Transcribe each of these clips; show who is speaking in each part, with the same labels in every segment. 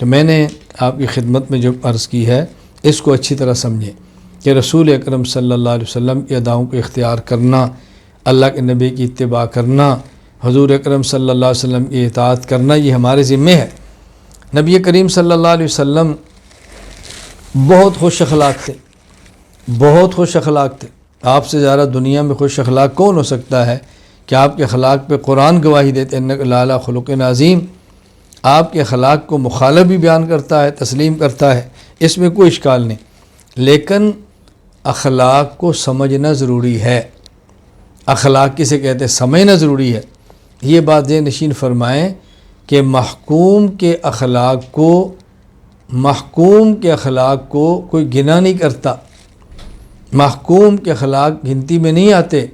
Speaker 1: تو میں نے آپ کی خدمت میں جو عرض کی ہے اس کو اچھی طرح سمجھیں کہ رسول اکرم صلی اللہ علیہ وسلم کی اداؤں کو اختیار کرنا، اللہ کے نبی کی اتباع کرنا، حضور اکرم صلی اللہ علیہ وسلم کی اطاعت کرنا، یہ ہمارے ذمہ ہے۔ نبی کریم صلی اللہ علیہ وسلم بہت خوش اخلاق تھے، بہت خوش اخلاق تھے۔ آپ سے زیادہ دنیا میں خوش اخلاق کون ہو سکتا ہے کہ آپ کے اخلاق پہ قرآن گواہی دیتے ہیں انک لعلی خلق عظیم۔ آپ کے اخلاق کو مخالف بھی بیان کرتا ہے، تسلیم کرتا ہے، اس میں کوئی اشکال نہیں، لیکن اخلاق کو سمجھنا ضروری ہے۔ اخلاق کسے کہتے ہیں؟ سمجھنا ضروری ہے۔ یہ بات ذہن نشین فرمائیں کہ محکوم کے اخلاق کو کوئی گنا نہیں کرتا، محکوم کے اخلاق گنتی میں نہیں آتے،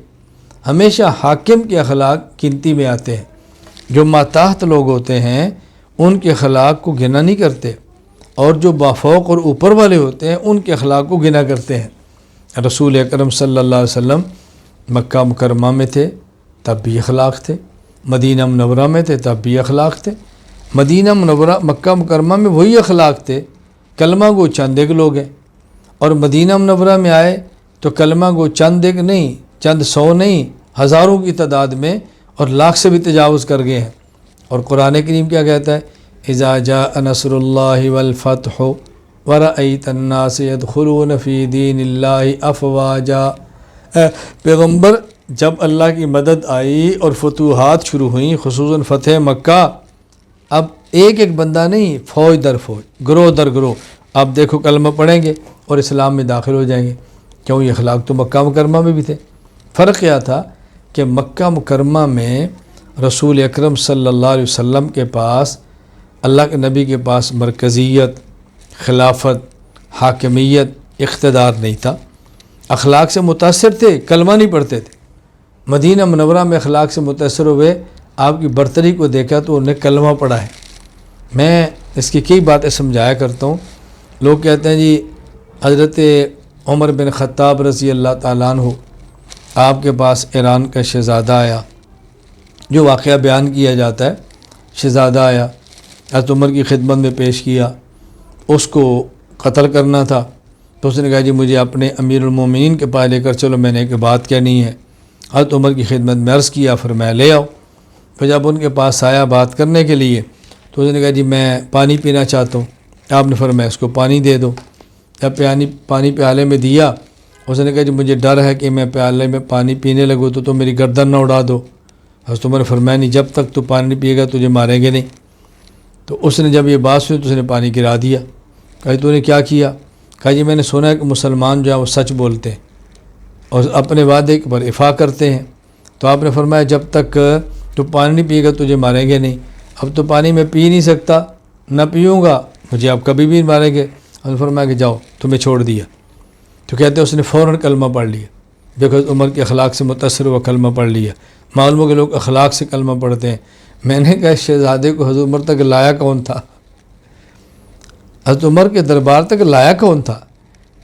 Speaker 1: ہمیشہ حاکم کے اخلاق گنتی میں آتے ہیں۔ جو ماتحت لوگ ہوتے ہیں ان کے اخلاق کو گنا نہیں کرتے، اور جو بافوق اور اوپر والے ہوتے ہیں ان کے اخلاق کو گنا کرتے ہیں۔ رسول اکرم صلی اللہ علیہ وسلم مکہ مکرمہ میں تھے تب بھی اخلاق تھے، مدینہ منورہ میں تھے تب بھی اخلاق تھے۔ مدینہ منورہ مکہ مکرمہ میں وہی اخلاق تھے، کلمہ گو چند ایک لوگ ہیں، اور مدینہ منورہ میں آئے تو کلمہ گو چند ایک نہیں، چند سو نہیں، ہزاروں کی تعداد میں اور لاکھ سے بھی تجاوز کر گئے ہیں۔ اور قرآن کریم کیا کہتا ہے؟ اذا جاء نصر اللہ والفتح ورأیت الناس يدخلون فی دین اللہ افواجا۔ پیغمبر جب اللہ کی مدد آئی اور فتوحات شروع ہوئیں، خصوصاً فتح مکہ، اب ایک ایک بندہ نہیں، فوج در فوج، گروہ در گروہ، آپ دیکھو کلمہ پڑھیں گے اور اسلام میں داخل ہو جائیں گے۔ کیوں؟ یہ اخلاق تو مکہ مکرمہ میں بھی تھے۔ فرق کیا تھا کہ مکہ مکرمہ میں رسول اکرم صلی اللہ علیہ وسلم کے پاس، اللہ کے نبی کے پاس مرکزیت، خلافت، حاکمیت، اقتدار نہیں تھا، اخلاق سے متاثر تھے، کلمہ نہیں پڑھتے تھے۔ مدینہ منورہ میں اخلاق سے متاثر ہوئے، آپ کی برتری کو دیکھا تو انہیں کلمہ پڑھا ہے۔ میں اس کی کئی باتیں سمجھایا کرتا ہوں۔ لوگ کہتے ہیں جی حضرت عمر بن خطاب رضی اللہ تعالیٰ عنہ آپ کے پاس ایران کا شہزادہ آیا، جو واقعہ بیان کیا جاتا ہے، شہزادہ آیا، حضرت عمر کی خدمت میں پیش کیا، اس کو قتل کرنا تھا، تو اس نے کہا جی مجھے اپنے امیر المومنین کے پاس لے کر چلو، میں نے ایک بات کہنی ہے۔ حضرت عمر کی خدمت میں عرض کیا، فرمایا لے آؤ۔ پھر جب ان کے پاس آیا بات کرنے کے لیے تو اس نے کہا جی میں پانی پینا چاہتا ہوں۔ آپ نے فرمایا اس کو پانی دے دو۔ جب پانی پیالے میں دیا، اس نے کہا جی مجھے ڈر ہے کہ میں پیالے میں پانی پینے لگوں تو میری گردن نہ اڑا دو۔ حضرت عمر نے فرمایا نہیں، جب تک تو پانی نہیں پیے گا تجھے ماریں گے نہیں۔ تو اس نے جب یہ بات سنی تو اس نے پانی گرا دیا۔ کہا تو نے کیا کیا؟ کہا جی میں نے سنا ہے کہ مسلمان جو ہے وہ سچ بولتے ہیں اور اپنے وعدے پر وفا کرتے ہیں۔ تو آپ نے فرمایا جب تک تو پانی نہیں پیے گا تجھے ماریں گے نہیں۔ اب تو پانی میں پی نہیں سکتا، نہ پیوں گا، مجھے آپ کبھی بھی ماریں گے۔ ہم نے فرمایا کہ جاؤ، تمہیں چھوڑ دیا۔ تو کہتے ہیں اس نے فوراً کلمہ پڑھ لیا، دیکھو عمر کے اخلاق سے متاثر ہوا، کلمہ پڑھ لیا۔ معلوم ہو کہ لوگ اخلاق سے کلمہ پڑھتے ہیں۔ میں نے کہا شہزادے کو حضرت عمر تک لایا کون تھا؟ حضرت عمر کے دربار تک لایا کون تھا؟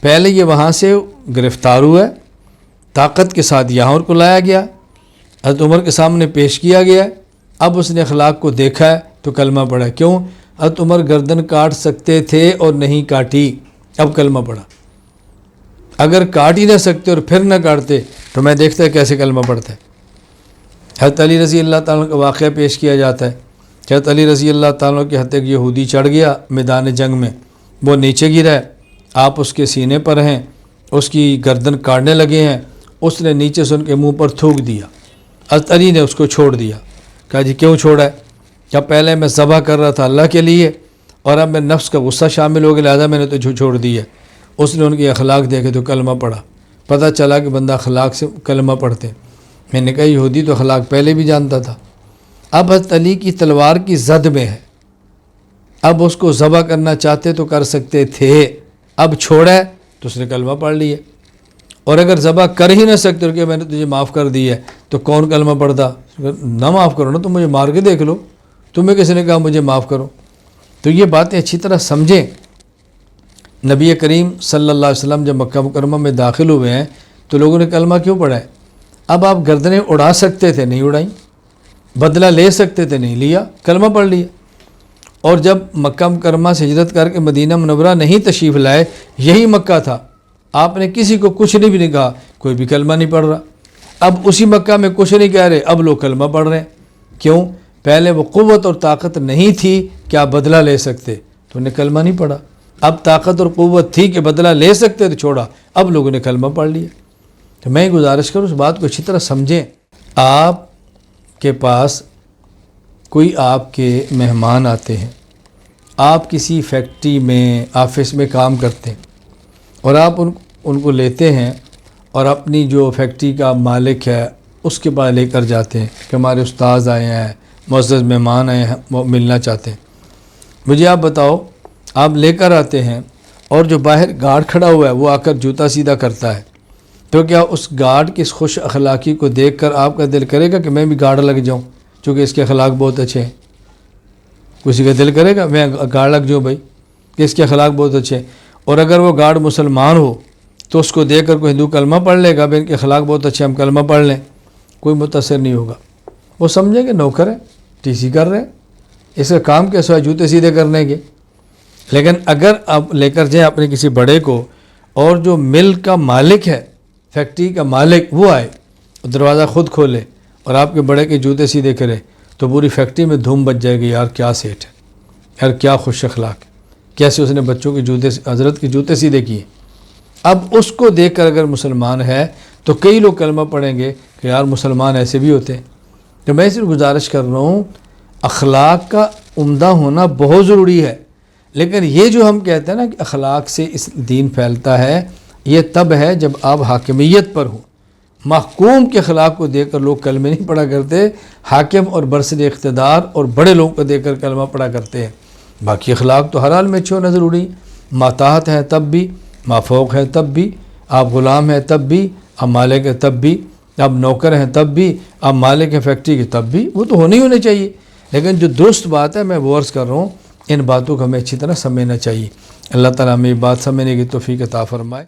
Speaker 1: پہلے یہ وہاں سے گرفتار ہوا ہے، طاقت کے ساتھ یہاں کو لایا گیا، حضرت عمر کے سامنے پیش کیا گیا، اب اس نے اخلاق کو دیکھا ہے تو کلمہ پڑھا۔ کیوں؟ حضرت عمر گردن کاٹ سکتے تھے اور نہیں کاٹی، اب کلمہ پڑھا۔ اگر کاٹ ہی نہ سکتے اور پھر نہ کاٹتے تو میں دیکھتا ہے کیسے کلمہ پڑھتا ہے۔ حضرت علی رضی اللہ تعالیٰ کا واقعہ پیش کیا جاتا ہے کہ حضرت علی رضی اللہ تعالیٰ کے ہاتھ ایک یہودی چڑھ گیا میدان جنگ میں، وہ نیچے گرا ہے، آپ اس کے سینے پر ہیں، اس کی گردن کاٹنے لگے ہیں، اس نے نیچے سے ان کے منہ پر تھوک دیا۔ حضرت علی نے اس کو چھوڑ دیا۔ کہا جی کیوں چھوڑا ہے؟ کیا پہلے میں ذبح کر رہا تھا اللہ کے لیے اور اب میں نفس کا غصہ شامل ہو گیا، لہٰذا میں نے تو چھوڑ دیا۔ اس نے ان کی اخلاق دیکھے تو کلمہ پڑھا، پتہ چلا کہ بندہ اخلاق سے کلمہ پڑھتے۔ میں نے کہا یہودی تو اخلاق پہلے بھی جانتا تھا، اب حضرت علی کی تلوار کی زد میں ہے، اب اس کو ذبح کرنا چاہتے تو کر سکتے تھے، اب چھوڑا ہے تو اس نے کلمہ پڑھ لیا۔ اور اگر ذبح کر ہی نہ سکتے کہ میں نے تجھے معاف کر دی ہے تو کون کلمہ پڑھتا؟ نہ معاف کرو نا، تم مجھے مار کے دیکھ لو، تمہیں کسی نے کہا مجھے معاف کرو؟ تو یہ باتیں اچھی طرح سمجھیں۔ نبی کریم صلی اللہ علیہ وسلم جب مکہ مکرمہ میں داخل ہوئے ہیں تو لوگوں نے کلمہ کیوں پڑھا ہے؟ اب آپ گردنیں اڑا سکتے تھے، نہیں اڑائیں، بدلہ لے سکتے تھے، نہیں لیا، کلمہ پڑھ لیا۔ اور جب مکہ مکرمہ سے ہجرت کر کے مدینہ منورہ نہیں تشریف لائے، یہی مکہ تھا، آپ نے کسی کو کچھ نہیں کہا، کوئی بھی کلمہ نہیں پڑھ رہا۔ اب اسی مکہ میں کچھ نہیں کہہ رہے، اب لوگ کلمہ پڑھ رہے ہیں۔ کیوں؟ پہلے وہ قوت اور طاقت نہیں تھی کہ آپ بدلہ لے سکتے تو انہیں کلمہ نہیں پڑھا، اب طاقت اور قوت تھی کہ بدلہ لے سکتے تو چھوڑا، اب لوگوں نے کلمہ پڑھ لیا۔ تو میں گزارش کروں اس بات کو اچھی طرح سمجھیں۔ آپ کے پاس کوئی آپ کے مہمان آتے ہیں، آپ کسی فیکٹری میں آفس میں کام کرتے ہیں اور آپ ان کو لیتے ہیں اور اپنی جو فیکٹری کا مالک ہے اس کے پاس لے کر جاتے ہیں کہ ہمارے استاذ آئے ہیں، معزز مہمان آئے ہیں، وہ ملنا چاہتے ہیں۔ مجھے آپ بتاؤ، آپ لے کر آتے ہیں اور جو باہر گارڈ کھڑا ہوا ہے وہ آ کر جوتا سیدھا کرتا ہے، تو کیا اس گارڈ کی اس خوش اخلاقی کو دیکھ کر آپ کا دل کرے گا کہ میں بھی گارڈ لگ جاؤں چونکہ اس کے اخلاق بہت اچھے ہیں؟ کسی کا دل کرے گا میں گارڈ لگ جاؤں بھائی کہ اس کے اخلاق بہت اچھے ہیں؟ اور اگر وہ گارڈ مسلمان ہو تو اس کو دیکھ کر کوئی ہندو کلمہ پڑھ لے گا، بھائی ان کے اخلاق بہت اچھے ہم کلمہ پڑھ لیں، کوئی متاثر نہیں ہوگا۔ وہ سمجھیں کہ نوکر ہے، ٹی سی کر رہے ہیں، اس کا کام کیا سوائے جوتے سیدھے کرنے کے۔ لیکن اگر آپ لے کر جائیں اپنے کسی بڑے کو اور جو مل کا مالک ہے، فیکٹری کا مالک، وہ آئے دروازہ خود کھولے اور آپ کے بڑے کے جوتے سیدھے کرے تو پوری فیکٹری میں دھوم بچ جائے گی، یار کیا سیٹ ہے، یار کیا خوش اخلاق ہے، کیسے اس نے بچوں کے جوتے حضرت کے جوتے سیدھے کیے۔ اب اس کو دیکھ کر اگر مسلمان ہے تو کئی لوگ کلمہ پڑھیں گے کہ یار مسلمان ایسے بھی ہوتے ہیں۔ تو میں صرف گزارش کر رہا ہوں، اخلاق کا عمدہ ہونا بہت ضروری ہے، لیکن یہ جو ہم کہتے ہیں نا کہ اخلاق سے اس دین پھیلتا ہے، یہ تب ہے جب آپ حاکمیت پر ہوں۔ محکوم کے اخلاق کو دیکھ کر لوگ کلمے نہیں پڑھا کرتے، حاکم اور برسر اقتدار اور بڑے لوگوں کو دیکھ کر کلمہ پڑھا کرتے ہیں۔ باقی اخلاق تو ہر حال میں اچھے ہونا ضروری، ماتحت ہیں تب بھی، مافوق ہیں تب بھی، آپ غلام ہیں تب بھی، آپ مالک ہیں تب بھی، آپ نوکر ہیں تب بھی، آپ مالک ہیں فیکٹری کے تب بھی، وہ تو ہونے چاہیے۔ لیکن جو درست بات ہے میں وہ عرض کر رہا ہوں، ان باتوں کو ہمیں اچھی طرح سمجھنا چاہیے۔ اللہ تعالیٰ ہمیں یہ بات سمجھنے کی توفیق عطا فرمائے۔